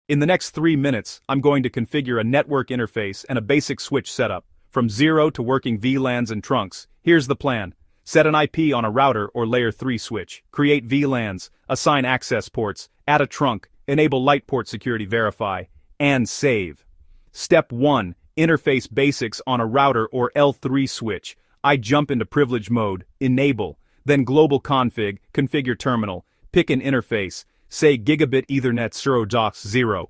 In the next 3 minutes, I'm going to configure a network interface and a basic switch setup, from zero to working VLANs and trunks. Here's the plan. Set an IP on a router or layer 3 switch, create VLANs, assign access ports, add a trunk, enable light port security verify, and save. Step 1. Interface basics on a router or L3 switch. I jump into privilege mode, enable, then global config, configure terminal, pick an interface, say gigabit Ethernet 0.0.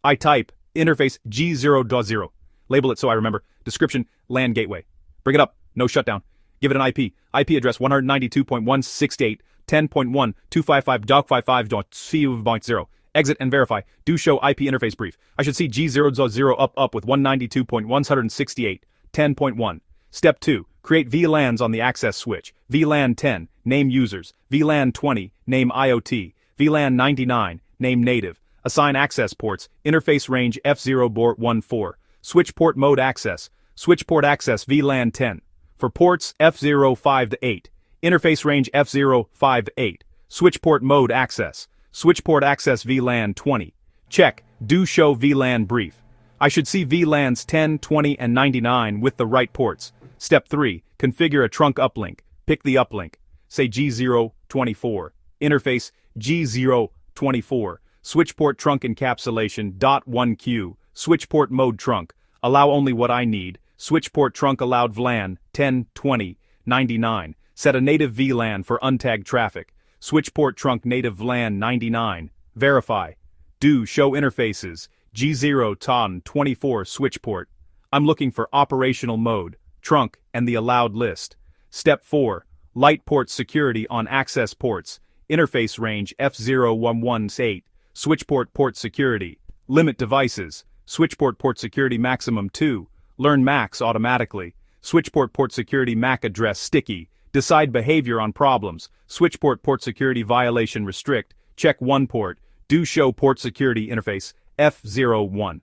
I type interface G0.0. Label it so I remember. Description, LAN gateway. Bring it up, no shutdown. Give it an IP address 192.168.10.1.255.255.0. Exit and verify. Do show IP interface brief. I should see G0.0 up with 192.168.10.1. Step 2. Create VLANs on the access switch. VLAN 10, name users. VLAN 20, name IoT. VLAN 99, name native. Assign access ports. Interface range F0 port 14. Switch port mode access. Switch port access VLAN 10. For ports F0 5 to 8. Interface range F0 5 to 8. Switch port mode access. Switch port access VLAN 20. Check. Do show VLAN brief. I should see VLANs 10, 20, and 99 with the right ports. Step 3. Configure a trunk uplink. Pick the uplink. Say G024. Interface G024. Switch port trunk encapsulation .1Q. Switch port mode trunk. Allow only what I need. Switch port trunk allowed VLAN 10, 20, 99. Set a native VLAN for untagged traffic. Switch port trunk native VLAN 99. Verify. Do show interfaces. G0 TON 24 switch port. I'm looking for operational mode, trunk, and the allowed list. Step 4. Light port security on access ports. Interface range F0118. Switch port security. Limit devices. Switch port security maximum 2. Learn max automatically. Switch port security MAC address sticky. Decide behavior on problems. Switch port security violation restrict. Check one port. Do show port security interface F01.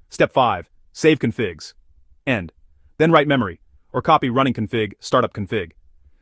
Step 5. Save configs. End. Then write memory, or copy running config, startup config.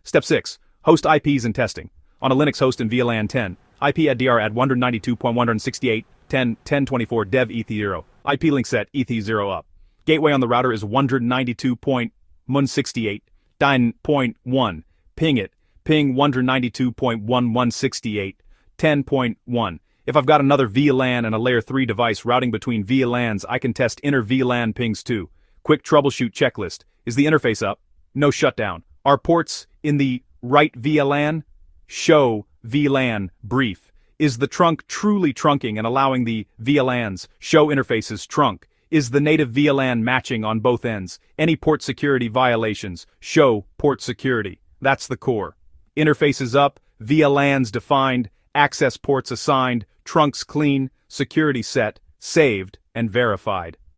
Step 6. Host IPs and testing. On a Linux host in VLAN 10, IP addr at 192.168.10.10.24 dev eth0. IP link set eth0 up. Gateway on the router is 192.168.9.1. Ping it. Ping 192.1168.10.1. If I've got another VLAN and a layer 3 device routing between VLANs, I can test inner VLAN pings too. Quick troubleshoot checklist. Is the interface up? No shutdown. Are ports in the right VLAN? Show VLAN brief. Is the trunk truly trunking and allowing the VLANs? Show interfaces trunk. Is the native VLAN matching on both ends? Any port security violations? Show port security. That's the core. Interfaces up, VLANs defined, access ports assigned, trunks clean, security set, saved, and verified.